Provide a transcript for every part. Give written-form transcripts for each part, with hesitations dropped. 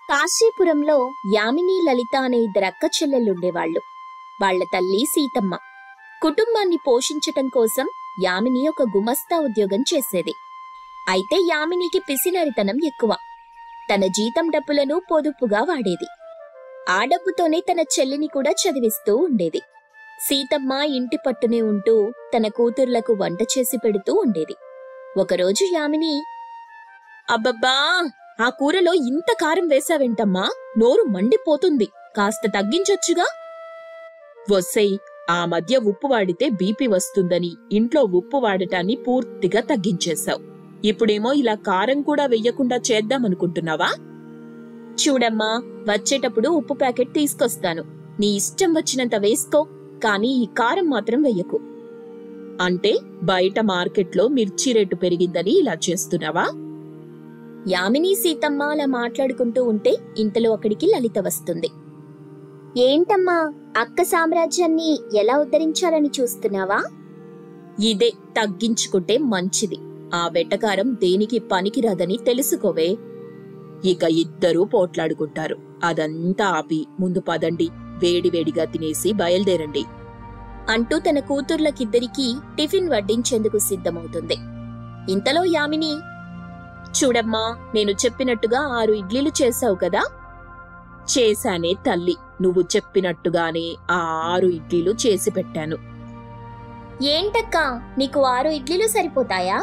కాశీపురంలో యామిని, లలిత అనే ఇద్దరు అక్క చెల్లెళ్ళుండేవాళ్లు. వాళ్ల తల్లి సీతమ్మ. కుటుంబాన్ని పోషించటం కోసం యామిని ఒక గుమస్తా ఉద్యోగం చేసేది. అయితే యామినికి పిసినరితనం ఎక్కువ. తన జీతం డబ్బులను పొదుపుగా వాడేది. ఆ డబ్బుతోనే తన చెల్లిని కూడా చదివిస్తూ ఉండేది. సీతమ్మ ఇంటి పట్టునే ఉంటూ తన కూతుర్లకు వంట చేసి పెడుతూ ఉండేది. ఒకరోజు యామిని, "అబ్బబ్బా, ఆ కూరలో ఇంత కారం వేశావేంటమ్మా? నోరు మండిపోతుంది. కాస్త తగ్గించొచ్చుగా." "వొస్సయ్, ఆ మధ్య ఉప్పు వాడితే బీపీ వస్తుందని ఇంట్లో ఉప్పు వాడటాన్ని పూర్తిగా తగ్గించేశావు. ఇప్పుడేమో ఇలా కారం కూడా వెయ్యకుండా చేద్దామనుకుంటున్నావా?" "చూడమ్మా, వచ్చేటప్పుడు ఉప్పు ప్యాకెట్ తీసుకొస్తాను. నీ ఇష్టం వచ్చినంత వేసుకో, కానీ ఈ కారం మాత్రం వెయ్యకు." "అంటే బయట మార్కెట్లో మిర్చి రేటు పెరిగిందని ఇలా చేస్తున్నావా?" యామిని, సీతమ్మ అలా మాట్లాడుకుంటూ ఉంటే ఇంతలో అక్కడికి లలిత వస్తుంది. "ఏంటమ్మా, అక్క సామ్రాజ్యాన్ని ఎలా ఉద్ధరించాలని చూస్తున్నావా?" "ఇదే తగ్గించుకుంటే మంచిది. ఆ వెటకారం దేనికి పనికిరాదని తెలుసుకోవే. ఇక ఇద్దరూ పోట్లాడుకుంటారు. అదంతా ఆపి ముందు పదండి, వేడివేడిగా తినేసి బయలుదేరండి" అంటూ తన కూతుర్లకిద్దరికీ టిఫిన్ వడ్డించేందుకు సిద్ధమవుతుంది. ఇంతలో యామిని, "చూడమ్మా, నేను చెప్పినట్టుగా 6 ఇడ్లీలు చేశావు కదా?" "చేశానే తల్లి, నువ్వు చెప్పినట్టుగానే ఆ 6 ఇడ్లీలు చేసి పెట్టాను." "ఏంటక్కా, నీకు 6 ఇడ్లీలు సరిపోతాయా?"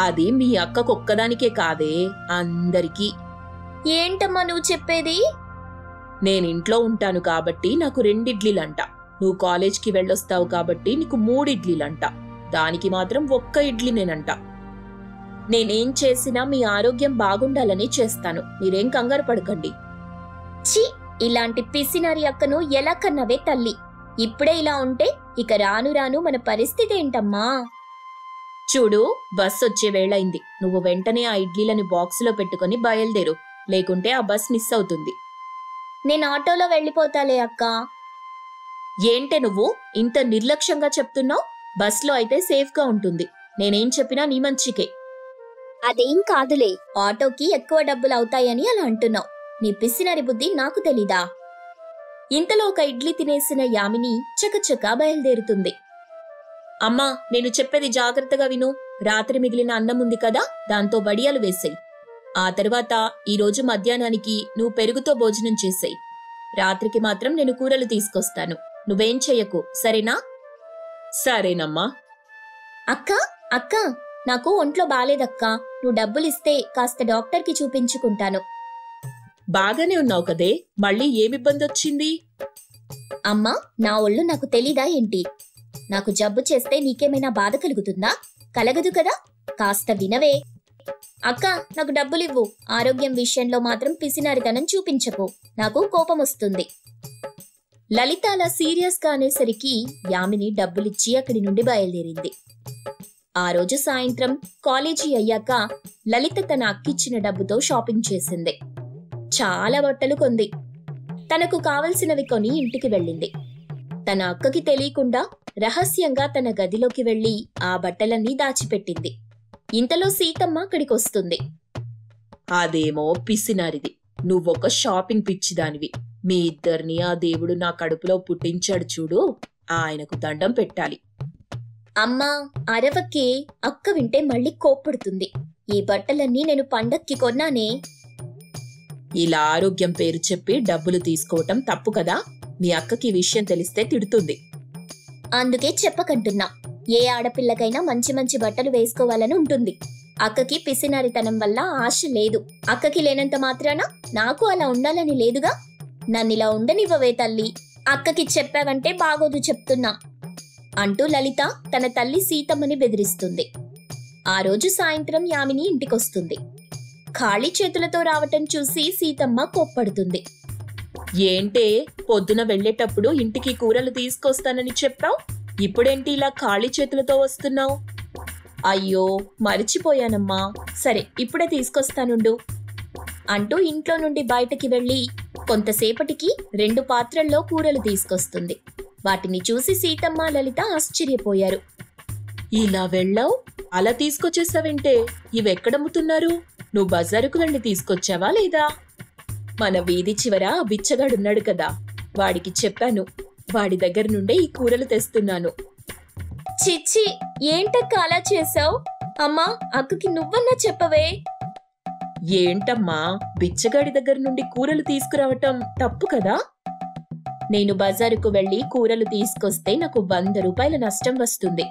"అది మీ అక్కకొక్కదానికే కాదే, అందరికీ." "ఏంటమ్మా నువ్వు చెప్పేది?" "నేనింట్లో ఉంటాను కాబట్టి నాకు 2 ఇడ్లీలంట. నువ్వు కాలేజ్కి వెళ్ళొస్తావు కాబట్టి నీకు 3 ఇడ్లీలంట. దానికి మాత్రం 1 ఇడ్లీనేనంట. నేనేం చేసినా మీ ఆరోగ్యం బాగుండాలని చేస్తాను. మీరేం కంగారు పడకండి." "ఛీ, ఇలాంటి పిసినారి అక్కను ఎలా కన్నవే తల్లి. ఇప్పుడే ఇలా ఉంటే ఇక రాను రాను మన పరిస్థితి ఏంటమ్మా?" "చూడు, బస్ వచ్చే వేళయింది. నువ్వు వెంటనే ఆ ఇడ్లీలని బాక్సులో పెట్టుకుని బయలుదేరు, లేకుంటే ఆ బస్ మిస్ అవుతుంది." "నేను ఆటోలో వెళ్ళిపోతాలే అక్కా." "ఏంటే నువ్వు ఇంత నిర్లక్ష్యంగా చెప్తున్నావు? బస్లో అయితే సేఫ్గా ఉంటుంది. నేనేం చెప్పినా నీ మంచికే." "అదేం కాదులే, ఆటోకి ఎక్కువ డబ్బులు అవుతాయని అలా అంటున్నావు. నీ పిసినరి బుద్ధి నాకు తెలీదా?" ఇంతలో ఒక ఇడ్లీ తినేసిన యామిని చకచకా బయలుదేరుతుంది. "అమ్మా, నేను చెప్పేది జాగ్రత్తగా విను. రాత్రి మిగిలిన అన్నం ఉంది కదా, దాంతో వడియాలు వేసేయ్. ఆ తర్వాత ఈరోజు మధ్యాహ్నానికి నువ్వు పెరుగుతో భోజనం చేసేయ్. రాత్రికి మాత్రం నేను కూరలు తీసుకొస్తాను. నువ్వేం చెయ్యకు, సరేనా?" "సరేనమ్మా." "అక్క, అక్క, నాకు ఒంట్లో బాలేదక్కా. నువ్వు డబ్బులిస్తే కాస్త డాక్టర్కి చూపించుకుంటాను." "బాగానే ఉన్నావు కదే, మళ్ళీ ఏమిబ్బందొచ్చింది?" "అమ్మా, నా ఒళ్ళు నాకు తెలీదా ఏంటి? నాకు జబ్బు చేస్తే నీకేమైనా బాధ కలుగుతుందా? కలగదు కదా. కాస్త వినవే." "అక్క, నాకు డబ్బులివ్వు. ఆరోగ్యం విషయంలో మాత్రం పిసినారితనం చూపించకు. నాకు కోపం వస్తుంది." లలిత అలా సీరియస్గా అనేసరికి యామిని డబ్బులిచ్చి అక్కడి నుండి బయలుదేరింది. ఆ రోజు సాయంత్రం కాలేజీ అయ్యాక లలిత తన అక్కిచ్చిన డబ్బుతో షాపింగ్ చేసింది. చాలా బట్టలు కొంది. తనకు కావలసినవి కొని ఇంటికి వెళ్ళింది. తన అక్కకి తెలియకుండా రహస్యంగా తన గదిలోకి వెళ్లి ఆ బట్టలన్నీ దాచిపెట్టింది. ఇంతలో సీతమ్మ అక్కడికొస్తుంది. "అదేమో పిసినారిది, నువ్వొక షాపింగ్ పిచ్చిదానివి. మీ ఇద్దరిని ఆ దేవుడు నా కడుపులో పుట్టించాడు చూడు, ఆయనకు దండం పెట్టాలి." "అమ్మా, అరవకే. అక్క వింటే మళ్ళీ కోప్పడుతుంది. ఈ బట్టలన్నీ నేను పండక్కి కొన్నానే." "ఇలా ఆరోగ్యం పేరు చెప్పి డబ్బులు తీసుకోవటం తప్పు కదా. మీ అక్కకి ఈ విషయం తెలిస్తే తిడుతుంది." "అందుకే చెప్పకంటున్నా. ఏ ఆడపిల్లకైనా మంచి మంచి బట్టలు వేసుకోవాలని ఉంటుంది. అక్కకి పిసినారితనం వల్ల ఆశ లేదు. అక్కకి లేనంత మాత్రాన నాకు అలా ఉండాలని లేదుగా. నన్నిలా ఉండనివ్వవే తల్లి. అక్కకి చెప్పావంటే బాగోదు చెప్తున్నా." అంటూ లలిత తన తల్లి సీతమ్మని బెదిరిస్తుంది. ఆ రోజు సాయంత్రం యామిని ఇంటికొస్తుంది. ఖాళీ చేతులతో రావటం చూసి సీతమ్మ కోప్పడుతుంది. "ఏంటే, పొద్దున వెళ్ళేటప్పుడు ఇంటికి కూరలు తీసుకొస్తానని చెప్పావు, ఇప్పుడేంటి ఇలా ఖాళీ చేతులతో వస్తున్నావు?" "అయ్యో, మరిచిపోయానమ్మా. సరే, ఇప్పుడే తీసుకొస్తానుండు." అంటూ ఇంట్లో నుండి బయటకి వెళ్లి కొంతసేపటికి 2 పాత్రల్లో కూరలు తీసుకొస్తుంది. వాటిని చూసి సీతమ్మ, లలిత ఆశ్చర్యపోయారు. "ఇలా వెళ్ళావు, అలా తీసుకొచ్చేసావేంటే? ఇవెక్కడమ్ముతున్నారు? నువ్వు బజారుకు వెళ్ళి తీసుకొచ్చావా లేదా?" మన వీధి చివర బిచ్చగాడున్నాడు కదా, వాడికి చెప్పాను. వాడి దగ్గర నుండే ఈ కూరలు తెస్తున్నాను. చిచ్చి, ఏంటక్క అలా చేసావు? అమ్మా, అక్కకి నువ్వన్నా చెప్పవే. ఏంటమ్మా, బిచ్చగాడి దగ్గర నుండి కూరలు తీసుకురావటం తప్పు కదా? నేను బజారుకు వెళ్లి కూరలు తీసుకొస్తే నాకు 100 రూపాయల నష్టం వస్తుంది.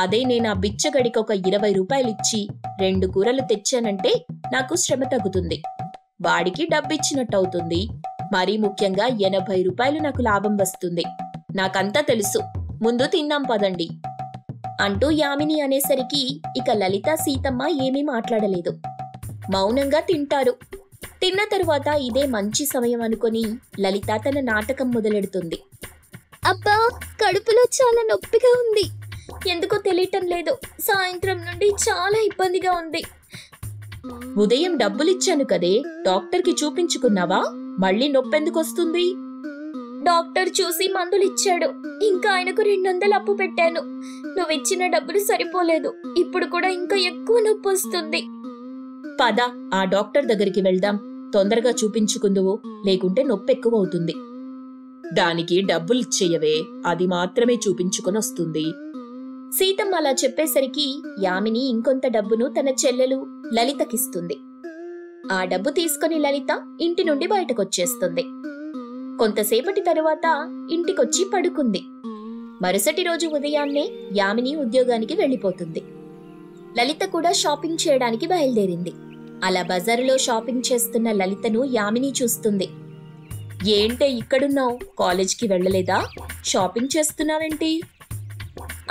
అదే నేను ఆ బిచ్చగడికి ఒక 20 రూపాయలిచ్చి 2 కూరలు తెచ్చానంటే నాకు శ్రమ తగ్గుతుంది, వాడికి డబ్బిచ్చినట్టవుతుంది. మరీ ముఖ్యంగా 80 రూపాయలు నాకు లాభం వస్తుంది. నాకంతా తెలుసు, ముందు తిందాం పదండి అంటూ యామిని అనేసరికి ఇక లలిత సీతమ్మ ఏమీ మాట్లాడలేదు. మౌనంగా తింటారు. తిన్న తరువాత ఇదే మంచి సమయం అనుకొని లలిత తన నాటకం మొదలెడుతుంది. అబ్బా, కడుపులో చాలా నొప్పిగా ఉంది, ఎందుకో తెలియటం లేదు. సాయంత్రం నుండి చాలా ఇబ్బందిగా ఉంది. ఉదయం డబ్బులిచ్చాను కదే, డాక్టర్కి చూపించుకున్నావా? మళ్ళీ నొప్పెందుకొస్తుంది? డాక్టర్ చూసి మందులిచ్చాడు. ఇంకా ఆయనకు 200 అప్పు పెట్టాను. నువ్విచ్చిన డబ్బులు సరిపోలేదు. ఇప్పుడు కూడా ఇంకా ఎక్కువ నొప్పి వస్తుంది. పద, ఆ డాక్టర్ దగ్గరికి వెళ్దాం. తొందరగా చూపించుకుందువు, లేకుంటే నొప్పి ఎక్కువ అవుతుంది. దానికి డబ్బులిచ్చేయవే, అది మాత్రమే చూపించుకొని వస్తుంది. సీతమ్మ అలా చెప్పేసరికి యామిని ఇంకొంత డబ్బును తన చెల్లెలు లలితకిస్తుంది. ఆ డబ్బు తీసుకుని లలిత ఇంటి నుండి బయటకొచ్చేస్తుంది. కొంతసేపటి తరువాత ఇంటికొచ్చి పడుకుంది. మరుసటి రోజు ఉదయాన్నే యామిని ఉద్యోగానికి వెళ్లిపోతుంది. లలిత కూడా షాపింగ్ చేయడానికి బయలుదేరింది. అలా బజారులో షాపింగ్ చేస్తున్న లలితను యామిని చూస్తుంది. ఏంటే ఇక్కడున్నావు? కాలేజ్కి వెళ్ళలేదా? షాపింగ్ చేస్తున్నావేంటి?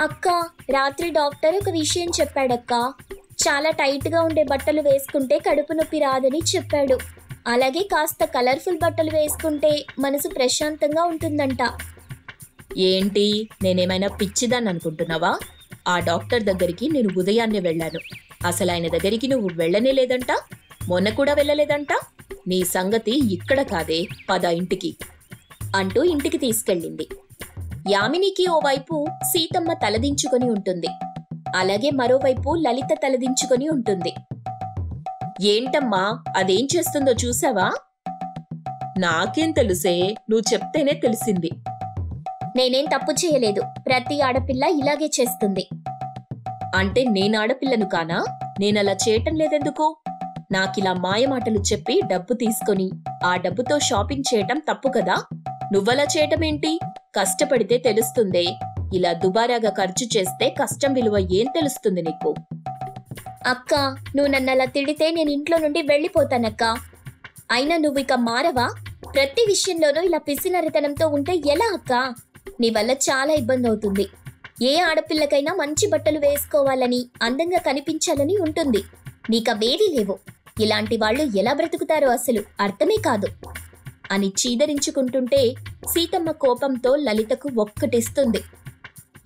అక్క, రాత్రి డాక్టర్ ఒక విషయం చెప్పాడక్క. చాలా టైట్ గా ఉండే బట్టలు వేసుకుంటే కడుపు నొప్పి రాదని చెప్పాడు. అలాగే కాస్త కలర్ఫుల్ బట్టలు వేసుకుంటే మనసు ప్రశాంతంగా ఉంటుందంట. ఏంటి, నేనేమైనా పిచ్చిదాన్ని అనుకుంటున్నావా? ఆ డాక్టర్ దగ్గరికి నేను ఉదయాన్నే వెళ్ళాను. అసలు ఆయన దగ్గరికి నువ్వు వెళ్ళనే లేదంట, మొన్న కూడా వెళ్ళలేదంట. నీ సంగతి ఇక్కడ కాదే, పద ఇంటికి అంటూ ఇంటికి తీసుకెళ్ళింది. యామినికి ఓవైపు సీతమ్మ తలదించుకొని ఉంటుంది. అలాగే మరోవైపు లలిత తలదించుకొని ఉంటుంది. ఏంటమ్మా, అదేం చేస్తుందో చూసావా? నాకేం తెలుసే, నువ్వు చెప్తేనే తెలిసింది. నేనేం తప్పు చేయలేదు. ప్రతి ఆడపిల్ల ఇలాగే చేస్తుంది. అంటే నేను ఆడపిల్లను కానా? నేనలా చేయటం లేదెందుకు? నాకిలా మాయమాటలు చెప్పి డబ్బు తీసుకొని ఆ డబ్బుతో షాపింగ్ చేయటం తప్పు కదా? నువ్వలా చేయటమేంటి? కష్టపడితే తెలుస్తుందే. ఇలా దుబారాగా ఖర్చు చేస్తే కష్టం విలువ ఏం తెలుస్తుంది నీకు? అక్క, నువ్వు నన్ను అలా తిడితే నేను ఇంట్లో నుండి వెళ్ళిపోతానక్క. అయినా నువ్వు ఇక మారవా? ప్రతి విషయంలోనూ ఇలా పిసినరితనంతో ఉంటే ఎలా అక్క? నీ వల్ల చాలా ఇబ్బంది అవుతుంది. ఏ ఆడపిల్లకైనా మంచి బట్టలు వేసుకోవాలని, అందంగా కనిపించాలని ఉంటుంది. నీకవేవీ లేవు. ఇలాంటి వాళ్ళు ఎలా బ్రతుకుతారో అసలు అర్థమే కాదు అని చీదరించుకుంటుంటే సీతమ్మ కోపంతో లలితకు ఒక్కటిస్తుంది.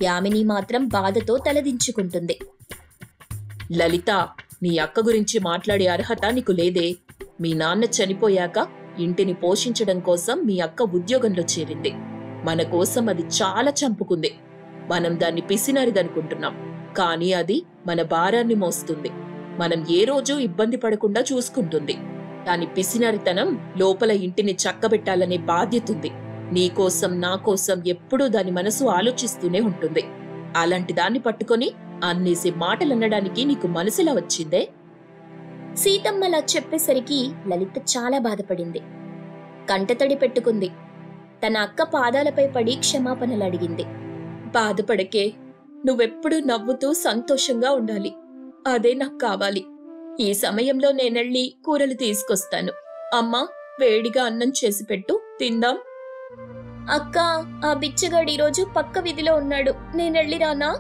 యామిని మాత్రం బాధతో తలదించుకుంటుంది. లలిత, నీ అక్క గురించి మాట్లాడే అర్హత నీకు లేదే. మీ నాన్న చనిపోయాక ఇంటిని పోషించడం కోసం మీ అక్క ఉద్యోగంలో చేరింది. మన కోసం అది చాలా చంపుకుంది. మనం దాన్ని పిసినారిదనుకుంటున్నాం, కానీ అది మన భారాన్ని మోస్తుంది. మనం ఏ రోజు ఇబ్బంది పడకుండా చూసుకుంటుంది. దాని పిసినారితనం లోపల ఇంటిని చక్కబెట్టాలనే బాధ్యతుంది. నీకోసం, నా కోసం ఎప్పుడూ దాని మనసు ఆలోచిస్తూనే ఉంటుంది. అలాంటి దాన్ని పట్టుకొని అన్నేసి మాటలనడానికి నీకు మనసులా వచ్చిందే? సీతమ్మలా చెప్పేసరికి లలిత చాలా బాధపడింది. కంటతడి పెట్టుకుంది. తన అక్క పాదాలపై పడి క్షమాపణలు అడిగింది. బాధపడకే, నువ్వెప్పుడూ నవ్వుతూ సంతోషంగా ఉండాలి. అదే నాకు కావాలి. ఈ సమయంలో నేనెళ్ళి కూరలు తీసుకొస్తాను. అమ్మా, వేడిగా అన్నం చేసి పెట్టు, తిందాం. అక్క, ఆ బిచ్చగాడు ఈరోజు పక్క వీధిలో ఉన్నాడు, నేనెళ్ళిరానా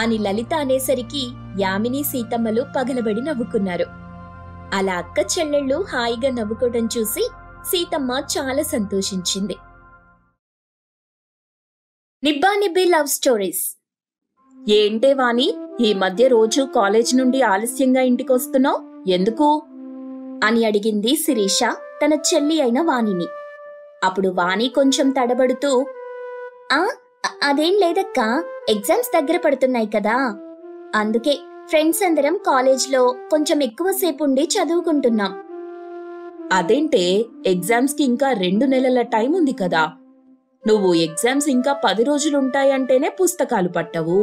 అని లలిత అనేసరికి యామిని సీతమ్మలు పగలబడి నవ్వుకున్నారు. అలా అక్క చెల్లెళ్ళు హాయిగా నవ్వుకోవడం చూసి సీతమ్మ చాలా సంతోషించింది. నిబ్బా నిబ్బి లవ్ స్టోరీస్. ఏంటే వాణి, ఈ మధ్య రోజు కాలేజ్ నుండి ఆలస్యంగా ఇంటికొస్తున్నావు, ఎందుకు అని అడిగింది శిరీష తన చెల్లి అయిన వాణిని. అప్పుడు వాణి కొంచెం తడబడుతూ, అదేం లేదక్కా, ఎగ్జామ్స్ దగ్గర పడుతున్నాయి కదా, అందుకే ఫ్రెండ్స్ అందరం కాలేజ్లో కొంచెం ఎక్కువసేపు ఉండి చదువుకుంటున్నాం. అదేంటే ఎగ్జామ్స్కి ఇంకా 2 నెలల టైం ఉంది కదా. నువ్వు ఎగ్జామ్స్ ఇంకా 10 రోజులుంటాయంటేనే పుస్తకాలు పట్టవు.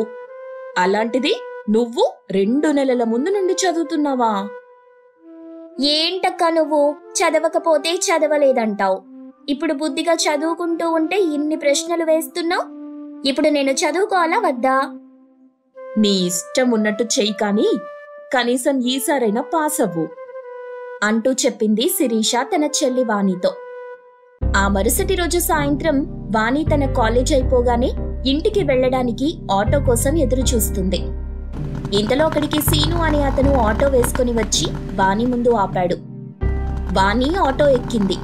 అలాంటిది నువ్వు 2 నెలల ముందు నుండి చదువుతున్నావా? ఏంటక్కా నువ్వు చదవకపోతే చదవలేదంటావు. ఇప్పుడు బుద్ధిగా చదువుకుంటూ ఉంటే ఇన్ని ప్రశ్నలు వేస్తున్నావు. ఇప్పుడు నేను చదువుకోవాలా వద్దా? నీ ఇష్టం ఉన్నట్టు చెయ్యి, కానీ కనీసం ఈసారైనా పాస్ అవ్వు అంటూ చెప్పింది శిరీష తన చెల్లి వాణితో. ఆ మరుసటి రోజు సాయంత్రం వాణి తన కాలేజ్ అయిపోగానే ఇంటికి వెళ్లడానికి ఆటో కోసం ఎదురు చూస్తుంది. ఇంతలో అక్కడికి సీను అనే అతను ఆటో వేసుకుని వచ్చి వాణి ముందు ఆపాడు. వాణి ఆటో ఎక్కింది.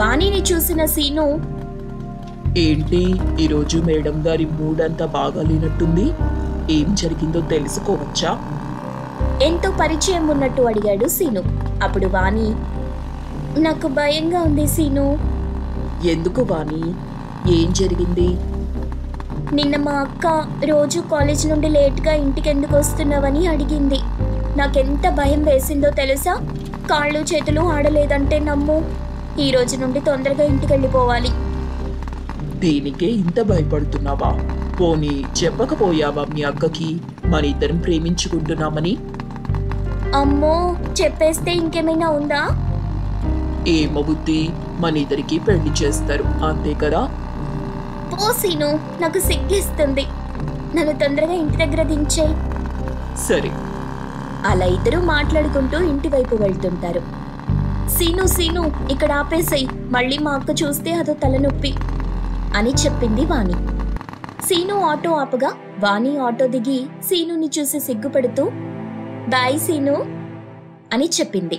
వాణిని చూసిన సీను, ఏంటి ఈరోజు మేడం గారి మూడంతా బాగాలేనట్టుంది, ఏం జరిగిందో తెలుసుకోవచ్చా? ఎంతో పరిచయం ఉన్నట్టు అడిగాడు సీను. అప్పుడు వాణి, నాకు భయంగా ఉంది సీను. ఎందుకు వాణి, ఏం జరిగింది? నిన్న మా అక్క రోజు కాలేజ్ నుండి లేట్గా ఇంటికి ఎందుకు వస్తున్నావని అడిగింది. నాకెంత భయం వేసిందో తెలుసా? కాళ్ళు చేతులు ఆడలేదంటే నమ్ము. ఈ రోజు నుండి తొందరగా ఇంటికి వెళ్ళిపోవాలి. దేనికే ఇంత భయపడుతున్నావా? పోనీ చెప్పకపోయావా మీ అక్కకి మన ఇద్దరం ప్రేమించుకుంటున్నామని? అమ్మో, చెప్పేస్తే ఇంకేమైనా ఉందా? ఏమో బుద్ధి, మన ఇద్దరికి పెళ్లి చేస్తారు అంతే కదా. పో సీను, నాకు సిగ్గేస్తుంది. నన్ను తొందరగా ఇంటి దగ్గర దించేయ్. సరే. అలా ఇద్దరు మాట్లాడుకుంటూ ఇంటి వైపు వెళ్తుంటారు. సీను సీను, ఇక్కడ ఆపేసేయ్, మళ్ళీ మా అక్క చూస్తే అదో తలనొప్పి అని చెప్పింది వాణి. సీను ఆటో ఆపగా వాణి ఆటో దిగి సీనుని చూసి సిగ్గుపడుతూ బాయ్ సీను అని చెప్పింది.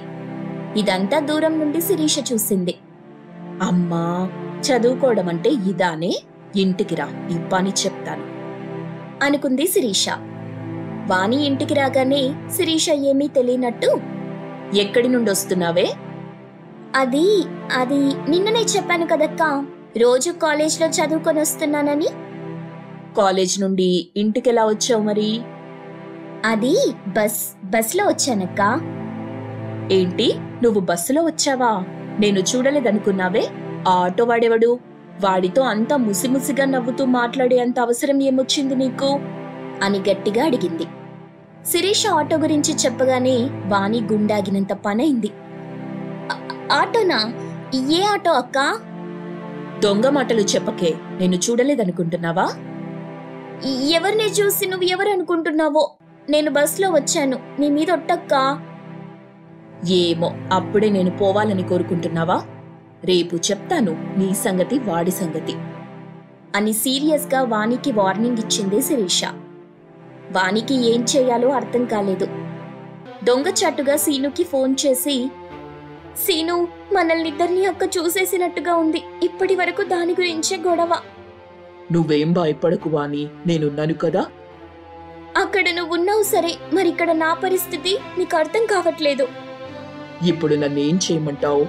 ఇదంతా దూరం నుండి శిరీష చూసింది. అమ్మా, చదువుకోవడం అంటే ఇదానే, ఇంటికి రా, ఈ పని చెప్తాను అనుకుంది శిరీష. వాణి ఇంటికి రాగానే శిరీష ఏమీ తెలియనట్టు, ఎక్కడి నుండి వస్తున్నావే? అది అది నిన్ననే చెప్పాను కదక్కా, రోజు కాలేజ్లో చదువుకొని వస్తున్నానని. కాలేజ్ నుండి ఇంటికెలా వచ్చావు మరి? అది బస్లో వచ్చానక్కా. ఏంటి, నువ్వు బస్సులో వచ్చావా? నేను చూడలేదనుకున్నావే. ఆ ఆటో వాడెవడు? వాడితో అంతా ముసిముసిగా నవ్వుతూ మాట్లాడే అంత అవసరం ఏమొచ్చింది నీకు అని గట్టిగా అడిగింది. శిరీష ఆటో గురించి చెప్పగానే వాణి గుండాగినంత పనైంది. ఆటోనా? ఏ ఆటో అక్కా? దొంగ మాటలు చెప్పకే, నేను చూడలేదనుకుంటున్నావా? ఎవరిని చూసి నువ్వు ఎవరు అనుకుంటున్నావో? నేను బస్లో వచ్చాను, నీ మీద ఒట్టక్కా. ఏమో, అప్పుడే నేను పోవాలని కోరుకుంటున్నావా? రేపు చెప్తాను నీ సంగతి వాడి సంగతి అని సీరియస్గా వాణికి వార్నింగ్ ఇచ్చింది శిరీష. వాణికి ఏం చేయాలో అర్థం కాలేదు. దొంగచాటుగా సీనుకి ఫోన్ చేసి, సీను, మనల్నిద్దరినీ అక్క చూసేసినట్టుగా ఉంది, ఇప్పటి వరకు దాని గురించే గొడవ. నువ్వేం భయపడకు వాణి, నేనున్నాను కదా. అక్కడ నువ్వున్నావు సరే, మరిక్కడ నా పరిస్థితి నీకు అర్థం కావట్లేదు. ఇప్పుడు నన్నేం చేయమంటావు?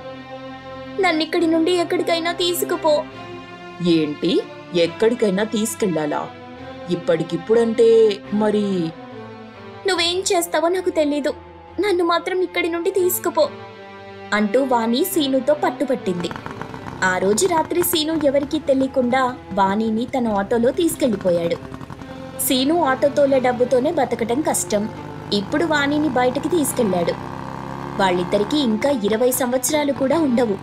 నన్నిక్కడి నుండి ఎక్కడికైనా తీసుకుపో. ఏంటి, ఎక్కడికైనా తీసుకెళ్లాలా? ఇప్పటికిప్పుడంటే మరి నువ్వేం చేస్తావో నాకు తెలీదు, నన్ను మాత్రం ఇక్కడి నుండి తీసుకుపో అంటూ వాణి సీనుతో పట్టుపట్టింది. ఆ రోజు రాత్రి సీను ఎవరికీ తెలియకుండా వాణిని తన ఆటోలో తీసుకెళ్లిపోయాడు. సీను ఆటోతోలే డబ్బుతోనే బతకటం కష్టం. ఇప్పుడు వాణిని బయటికి తీసుకెళ్లాడు. వాళ్ళిద్దరికీ ఇంకా 20 సంవత్సరాలు కూడా ఉండవు.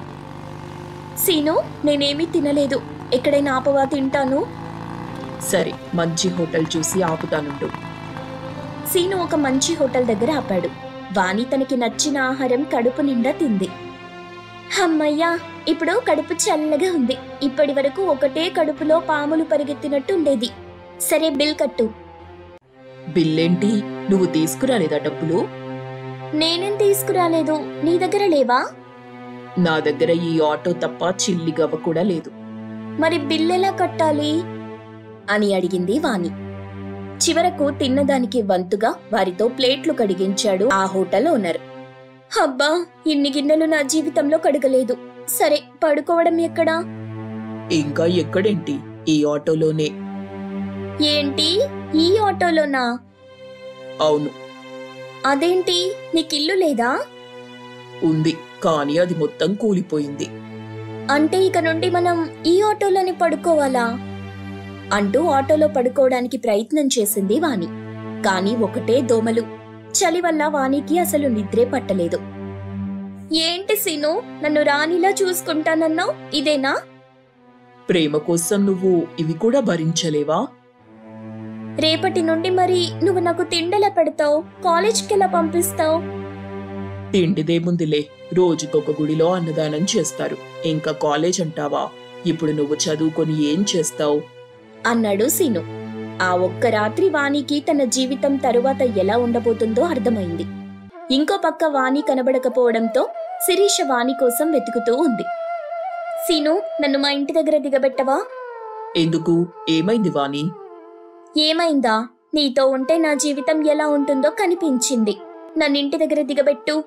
సీను, నేనేమీ తినలేదు, ఎక్కడైనా ఆపవా, తింటాను. సరే, మంచి హోటల్ చూసి ఆపుతానుండు. సీను ఒక మంచి హోటల్ దగ్గర ఆపాడు. వాణి తనకి నచ్చిన ఆహారం కడుపు నిండా తింది. అమ్మయ్యా, ఇప్పుడు కడుపు చల్లగా ఉంది. ఇప్పటి వరకు ఒకటే కడుపులో పాములు పరిగెత్తినట్టు ఉండేది. సరే, బిల్ కట్టు. బిల్లేంటి, నువ్వు తీసుకురాలేదా డబ్బులు? నేనేం తీసుకురాలేదు, నీ దగ్గర లేవా? నా దగ్గర ఈ ఆటో తప్ప చిల్లి గవ్వ కూడా లేదు. మరి బిల్ ఎలా కట్టాలి అని అడిగింది వాణి. చివరకు తిన్నదానికి వంతుగా వారితో ప్లేట్లు కడిగించాడు ఆ హోటల్ ఓనర్. అబ్బా, ఇన్ని గిన్నెలు నా జీవితంలో కడగలేదు. సరే, పడుకోవడం ఎక్కడా? ఇంకా ఎక్కడేంటి, ఈ ఆటోలోనే. ఏంటి, ఈ ఆటోలోనా? అవును. అదేంటి, నీకిల్లు లేదా? ఉంది, కానీ అది మొత్తం కూలిపోయింది. అంటే ఇక నుండి మనం ఈ ఆటోలోనే పడుకోవాలా అంటూ ఆటోలో పడుకోవడానికి ప్రయత్నం చేసింది వాణి. కాని ఒకటే దోమలు. చలి వల్ల వాణికి అసలు నిద్రే పట్టలేదు. ఏంటి సీను, నన్ను రాణిలా చూసుకుంటానన్నావు, ఇదేనా? ప్రేమ కోసం నువ్వు ఇవి కూడా భరించలేవా? రేపటి నుండి మరి నువ్వు నాకు తిండెలా పెడతావు, కాలేజ్కి ఎలా పంపిస్తావు? తిండిదేముందిలే, రోజుకొక గుడిలో అన్నదానం చేస్తారు. ఇంకా కాలేజ్ అంటావా? ఇప్పుడు నువ్వు చదువుకొని ఏం చేస్తావు? అన్నాడు సీను. ఆ ఒక్క రాత్రి వాణికి తన జీవితం తరువాత ఎలా ఉండబోతుందో అర్థమైంది. ఇంకో పక్క వాణి కనబడకపోవడంతో శిరీష వాణి కోసం వెతుకుతూ ఉంది. సీను, నన్ను మా ఇంటి దగ్గర దిగబెట్టవా? ఎందుకు? ఏమైంది వాణి? ఏమైందా? నీతో ఉంటే నా జీవితం ఎలా ఉంటుందో కనిపించింది. నన్నింటి దగ్గర దిగబెట్టు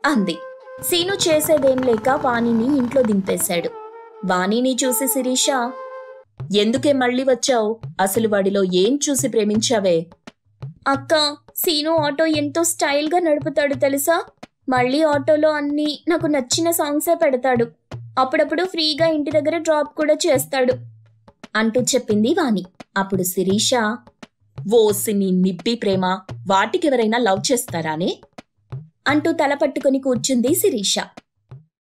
అంది. సీను చేసేదేం లేక వాణిని ఇంట్లో దింపేశాడు. వాణిని చూసి శిరీష, ఎందుకే మళ్ళీ వచ్చావు? అసలు వాడిలో ఏం చూసి ప్రేమించావే? అక్క, సీను ఆటో ఎంతో స్టైల్గా నడుపుతాడు తెలుసా? మళ్ళీ ఆటోలో అన్ని నాకు నచ్చిన సాంగ్సే పెడతాడు. అప్పుడప్పుడు ఫ్రీగా ఇంటి దగ్గర డ్రాప్ కూడా చేస్తాడు అంటూ చెప్పింది వాణి. అప్పుడు శిరీష, ఓసి నీ నిబ్బి ప్రేమ, వాటికెవరైనా లవ్ చేస్తారానే? అంటూ తల పట్టుకుని కూర్చుంది శిరీష.